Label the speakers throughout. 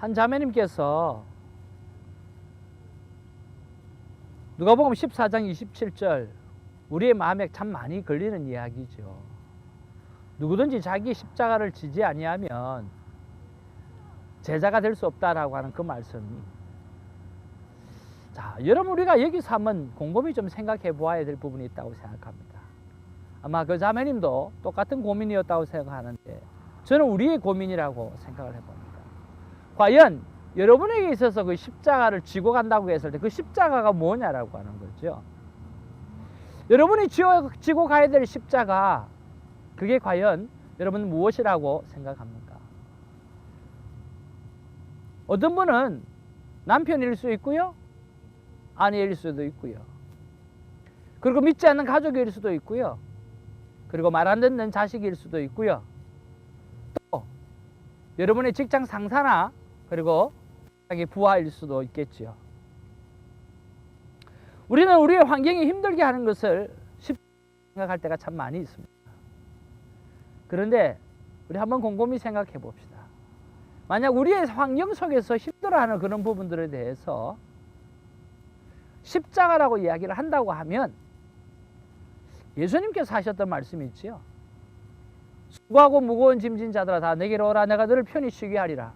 Speaker 1: 한 자매님께서 누가복음 14장 27절, 우리의 마음에 참 많이 걸리는 이야기죠. 누구든지 자기 십자가를 지지 아니하면 제자가 될 수 없다라고 하는 그 말씀이, 자, 여러분 우리가 여기서 한번 곰곰이 좀 생각해 보아야 될 부분이 있다고 생각합니다. 아마 그 자매님도 똑같은 고민이었다고 생각하는데 저는 우리의 고민이라고 생각을 해봅니다. 과연 여러분에게 있어서 그 십자가를 지고 간다고 했을 때 그 십자가가 뭐냐라고 하는 거죠. 여러분이 지고 가야 될 십자가, 그게 과연 여러분은 무엇이라고 생각합니까? 어떤 분은 남편일 수 있고요, 아내일 수도 있고요, 그리고 믿지 않는 가족일 수도 있고요, 그리고 말 안 듣는 자식일 수도 있고요, 또 여러분의 직장 상사나 그리고 부하일 수도 있겠지요. 우리는 우리의 환경이 힘들게 하는 것을 쉽게 생각할 때가 참 많이 있습니다. 그런데 우리 한번 곰곰이 생각해 봅시다. 만약 우리의 환경 속에서 힘들어하는 그런 부분들에 대해서 십자가라고 이야기를 한다고 하면, 예수님께서 하셨던 말씀이 있지요. 수고하고 무거운 짐진 자들아 다 내게로 오라, 내가 너를 편히 쉬게 하리라.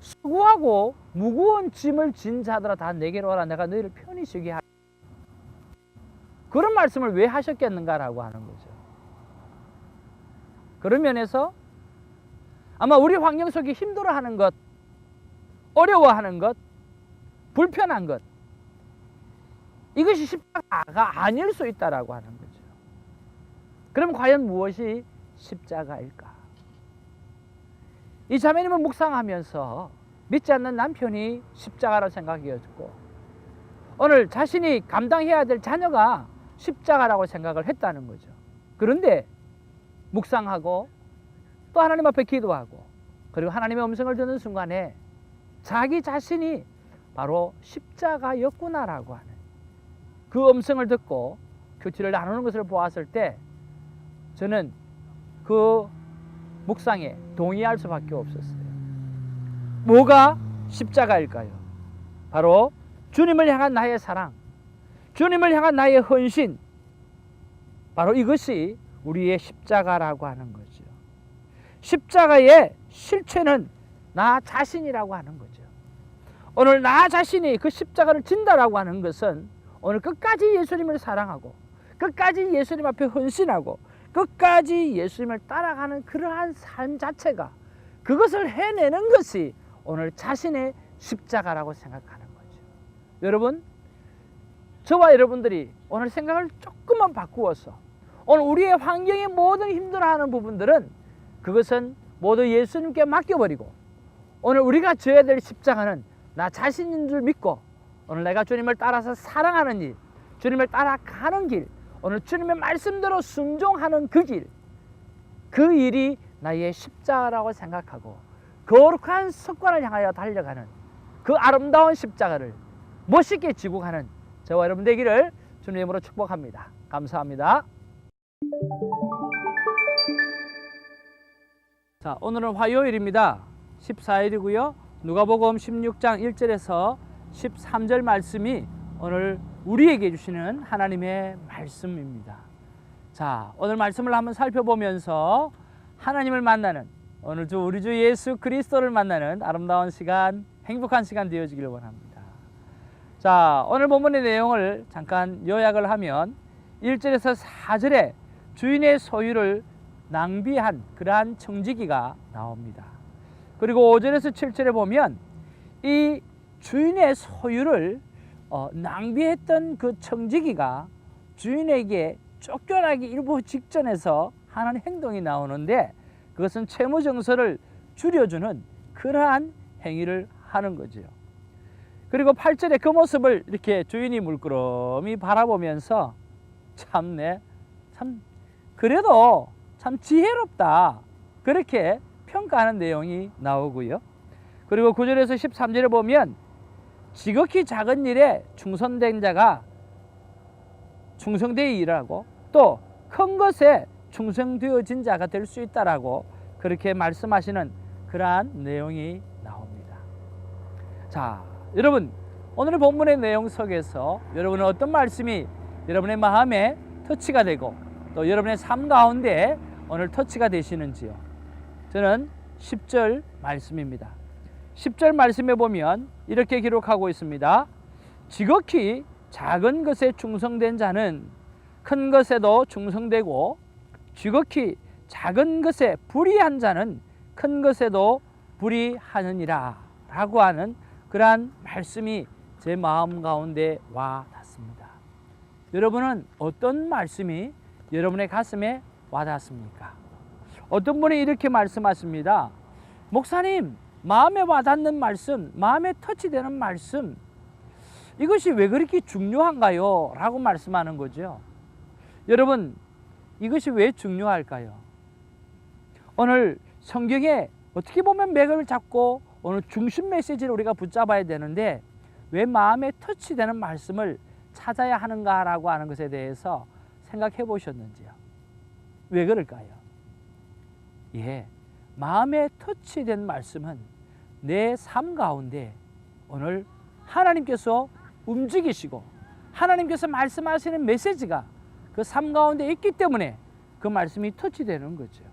Speaker 1: 수고하고 무거운 짐을 진 자들아 다 내게로 오라, 내가 너희를 편히 쉬게 하리라. 그런 말씀을 왜 하셨겠는가라고 하는 거죠. 그런 면에서 아마 우리 환경 속에 힘들어하는 것, 어려워하는 것, 불편한 것, 이것이 십자가가 아닐 수 있다라고 하는 거죠. 그럼 과연 무엇이 십자가일까? 이 자매님은 묵상하면서 믿지 않는 남편이 십자가라고 생각했고, 오늘 자신이 감당해야 될 자녀가 십자가라고 생각을 했다는 거죠. 그런데 묵상하고 또 하나님 앞에 기도하고 그리고 하나님의 음성을 듣는 순간에 자기 자신이 바로 십자가였구나라고 하는 그 음성을 듣고 교치를 나누는 것을 보았을 때 저는 그 묵상에 동의할 수밖에 없었어요. 뭐가 십자가일까요? 바로 주님을 향한 나의 사랑, 주님을 향한 나의 헌신, 바로 이것이 우리의 십자가라고 하는 거죠. 십자가의 실체는 나 자신이라고 하는 거죠. 오늘 나 자신이 그 십자가를 진다라고 하는 것은 오늘 끝까지 예수님을 사랑하고 끝까지 예수님 앞에 헌신하고 끝까지 예수님을 따라가는 그러한 삶 자체가, 그것을 해내는 것이 오늘 자신의 십자가라고 생각하는 거죠. 여러분, 저와 여러분들이 오늘 생각을 조금만 바꾸어서 오늘 우리의 환경의 모든 힘들어하는 부분들은 그것은 모두 예수님께 맡겨버리고 오늘 우리가 져야 될 십자가는 나 자신인 줄 믿고 오늘 내가 주님을 따라서 사랑하는 일, 주님을 따라가는 길, 오늘 주님의 말씀대로 순종하는 그 길, 그 일이 나의 십자가라고 생각하고 거룩한 습관을 향하여 달려가는 그 아름다운 십자가를 멋있게 지고 가는 저와 여러분 되기를 주님의 이름으로 축복합니다. 감사합니다. 자, 오늘은 화요일입니다. 14일이고요. 누가복음 16장 1절에서 13절 말씀이 오늘 우리에게 주시는 하나님의 말씀입니다. 자, 오늘 말씀을 한번 살펴보면서 하나님을 만나는, 오늘 우리 주 예수 그리스도를 만나는 아름다운 시간, 행복한 시간 되어지길 원합니다. 자, 오늘 본문의 내용을 잠깐 요약을 하면 1절에서 4절에 주인의 소유를 낭비한 그러한 청지기가 나옵니다. 그리고 5절에서 7절에 보면 이 주인의 소유를 낭비했던 그 청지기가 주인에게 쫓겨나기 일부 직전에서 하는 행동이 나오는데, 그것은 채무정서를 줄여주는 그러한 행위를 하는 거죠. 그리고 8절에 그 모습을 이렇게 주인이 물끄러미 바라보면서 참 그래도 참 지혜롭다, 그렇게 평가하는 내용이 나오고요. 그리고 9절에서 13절에 보면 지극히 작은 일에 충성된 자가 충성되이 일하고 또 큰 것에 충성되어진 자가 될 수 있다라고 그렇게 말씀하시는 그러한 내용이 나옵니다. 자, 여러분 오늘 본문의 내용 속에서 여러분은 어떤 말씀이 여러분의 마음에 터치가 되고 또 여러분의 삶 가운데 오늘 터치가 되시는지요? 저는 10절 말씀입니다. 10절 말씀에 보면 이렇게 기록하고 있습니다. 지극히 작은 것에 충성된 자는 큰 것에도 충성되고 지극히 작은 것에 불의한 자는 큰 것에도 불의하느니라 라고 하는 그러한 말씀이 제 마음 가운데 와 닿습니다. 여러분은 어떤 말씀이 여러분의 가슴에 와 닿습니까? 어떤 분이 이렇게 말씀하십니다. 목사님, 마음에 와 닿는 말씀, 마음에 터치되는 말씀, 이것이 왜 그렇게 중요한가요? 라고 말씀하는 거죠. 여러분, 이것이 왜 중요할까요? 오늘 성경에 어떻게 보면 맥을 잡고 오늘 중심 메시지를 우리가 붙잡아야 되는데 왜 마음에 터치되는 말씀을 찾아야 하는가라고 하는 것에 대해서 생각해 보셨는지요? 왜 그럴까요? 예, 마음에 터치된 말씀은 내 삶 가운데 오늘 하나님께서 움직이시고 하나님께서 말씀하시는 메시지가 그 삶 가운데 있기 때문에 그 말씀이 터치되는 거죠.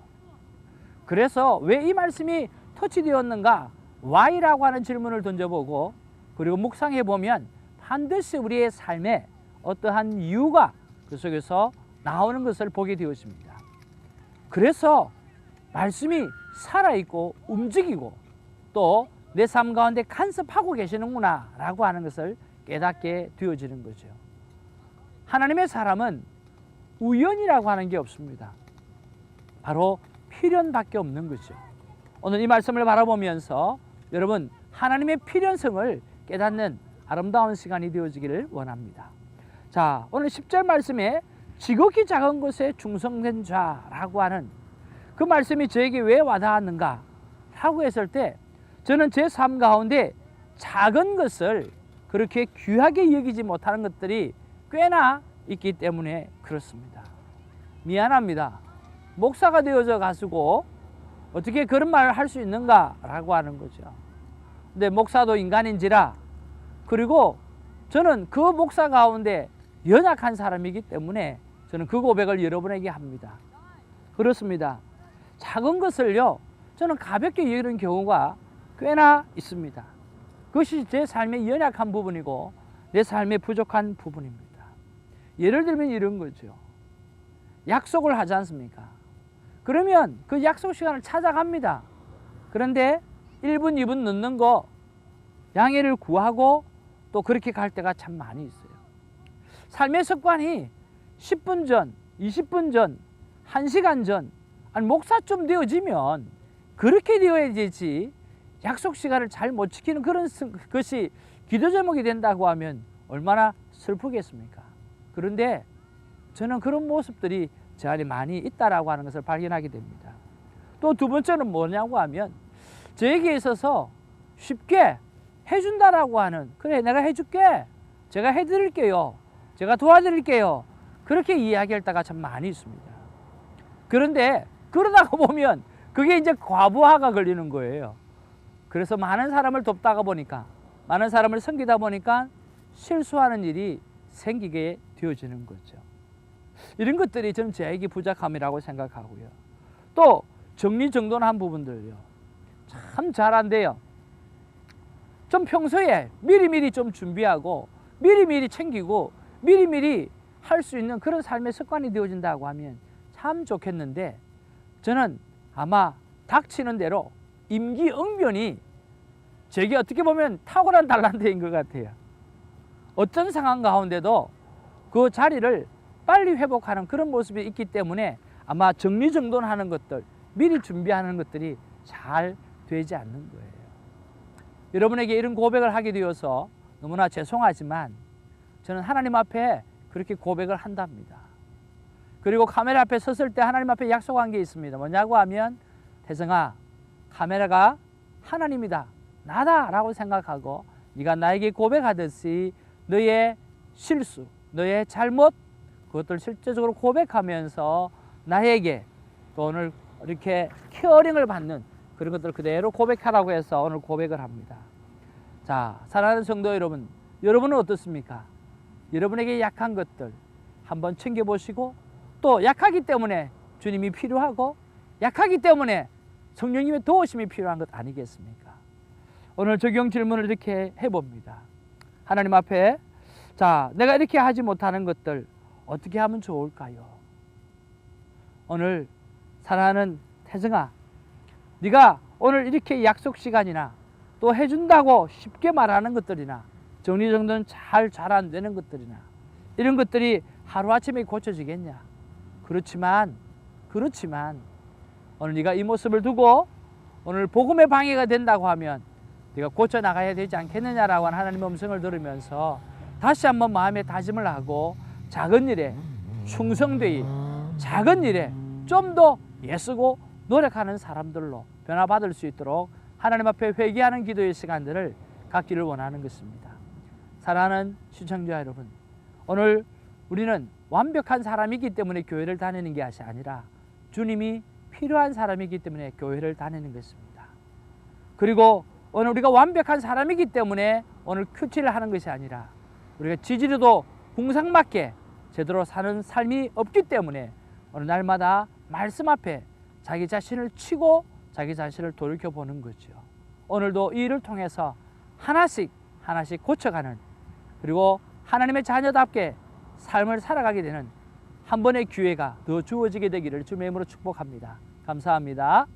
Speaker 1: 그래서 왜 이 말씀이 터치되었는가? Why라고 하는 질문을 던져보고 그리고 묵상해 보면 반드시 우리의 삶에 어떠한 이유가 그 속에서 나오는 것을 보게 되었습니다. 그래서 말씀이 살아있고 움직이고 또 내 삶 가운데 간섭하고 계시는구나 라고 하는 것을 깨닫게 되어지는 거죠. 하나님의 사람은 우연이라고 하는 게 없습니다. 바로 필연밖에 없는 거죠. 오늘 이 말씀을 바라보면서 여러분 하나님의 필연성을 깨닫는 아름다운 시간이 되어지기를 원합니다. 자, 오늘 10절 말씀에 지극히 작은 것에 충성된 자라고 하는 그 말씀이 저에게 왜 와닿았는가 라고 했을 때 저는 제 삶 가운데 작은 것을 그렇게 귀하게 여기지 못하는 것들이 꽤나 있기 때문에 그렇습니다. 미안합니다. 목사가 되어져 가지고 어떻게 그런 말을 할 수 있는가 라고 하는 거죠. 근데 목사도 인간인지라 그리고 저는 그 목사 가운데 연약한 사람이기 때문에 저는 그 고백을 여러분에게 합니다. 그렇습니다. 작은 것을요 저는 가볍게 여기는 경우가 꽤나 있습니다. 그것이 제 삶의 연약한 부분이고 내 삶의 부족한 부분입니다. 예를 들면 이런 거죠. 약속을 하지 않습니까? 그러면 그 약속 시간을 찾아갑니다. 그런데 1분, 2분 늦는 거 양해를 구하고 또 그렇게 갈 때가 참 많이 있어요. 삶의 습관이 10분 전, 20분 전, 1시간 전, 아니 목사쯤 되어지면 그렇게 되어야 되지 약속 시간을 잘 못 지키는 그런 것이 기도 제목이 된다고 하면 얼마나 슬프겠습니까? 그런데 저는 그런 모습들이 제 안에 많이 있다라고 하는 것을 발견하게 됩니다. 또 두 번째는 뭐냐고 하면 저에게 있어서 쉽게 해준다라고 하는 그래 내가 해줄게 제가 해드릴게요 제가 도와드릴게요 그렇게 이야기할 때가 참 많이 있습니다. 그런데 그러다가 보면 그게 이제 과부하가 걸리는 거예요. 그래서 많은 사람을 돕다가 보니까 많은 사람을 섬기다 보니까 실수하는 일이 생기게 되어지는 거죠. 이런 것들이 저는 저에게 부족함이라고 생각하고요. 또 정리정돈한 부분들요. 참 잘한대요. 좀 평소에 미리미리 좀 준비하고 미리미리 챙기고 미리미리 할 수 있는 그런 삶의 습관이 되어진다고 하면 참 좋겠는데 저는 아마 닥치는 대로 임기응변이 제게 어떻게 보면 탁월한 달란트인 것 같아요. 어떤 상황 가운데도 그 자리를 빨리 회복하는 그런 모습이 있기 때문에 아마 정리정돈하는 것들 미리 준비하는 것들이 잘 되지 않는 거예요. 여러분에게 이런 고백을 하게 되어서 너무나 죄송하지만 저는 하나님 앞에 그렇게 고백을 한답니다. 그리고 카메라 앞에 섰을 때 하나님 앞에 약속한 게 있습니다. 뭐냐고 하면 태성아 카메라가 하나님이다 나다 라고 생각하고 네가 나에게 고백하듯이 너의 실수 너의 잘못 그것들 실제적으로 고백하면서 나에게 또 오늘 이렇게 케어링을 받는 그런 것들 그대로 고백하라고 해서 오늘 고백을 합니다. 자, 사랑하는 성도 여러분, 여러분은 어떻습니까? 여러분에게 약한 것들 한번 챙겨보시고, 또 약하기 때문에 주님이 필요하고 약하기 때문에 성령님의 도우심이 필요한 것 아니겠습니까? 오늘 적용 질문을 이렇게 해봅니다. 하나님 앞에, 자, 내가 이렇게 하지 못하는 것들 어떻게 하면 좋을까요? 오늘 사랑하는 태정아, 네가 오늘 이렇게 약속 시간이나 또 해준다고 쉽게 말하는 것들이나 정리정돈 잘 안 되는 것들이나 이런 것들이 하루아침에 고쳐지겠냐? 그렇지만 오늘 네가 이 모습을 두고 오늘 복음의 방해가 된다고 하면 네가 고쳐 나가야 되지 않겠느냐라고 하는 하나님의 음성을 들으면서 다시 한번 마음에 다짐을 하고 작은 일에 충성되이 작은 일에 좀 더 애쓰고 노력하는 사람들로 변화받을 수 있도록 하나님 앞에 회개하는 기도의 시간들을 갖기를 원하는 것입니다. 사랑하는 시청자 여러분, 오늘 우리는 완벽한 사람이기 때문에 교회를 다니는 것이 아니라 주님이 필요한 사람이기 때문에 교회를 다니는 것입니다. 그리고 오늘 우리가 완벽한 사람이기 때문에 오늘 큐티를 하는 것이 아니라 우리가 지지리도 궁상맞게 제대로 사는 삶이 없기 때문에 오늘 날마다 말씀 앞에 자기 자신을 치고 자기 자신을 돌이켜보는 거죠. 오늘도 이 일을 통해서 하나씩 고쳐가는, 그리고 하나님의 자녀답게 삶을 살아가게 되는 한 번의 기회가 더 주어지게 되기를 주님의 이름으로 축복합니다. 감사합니다.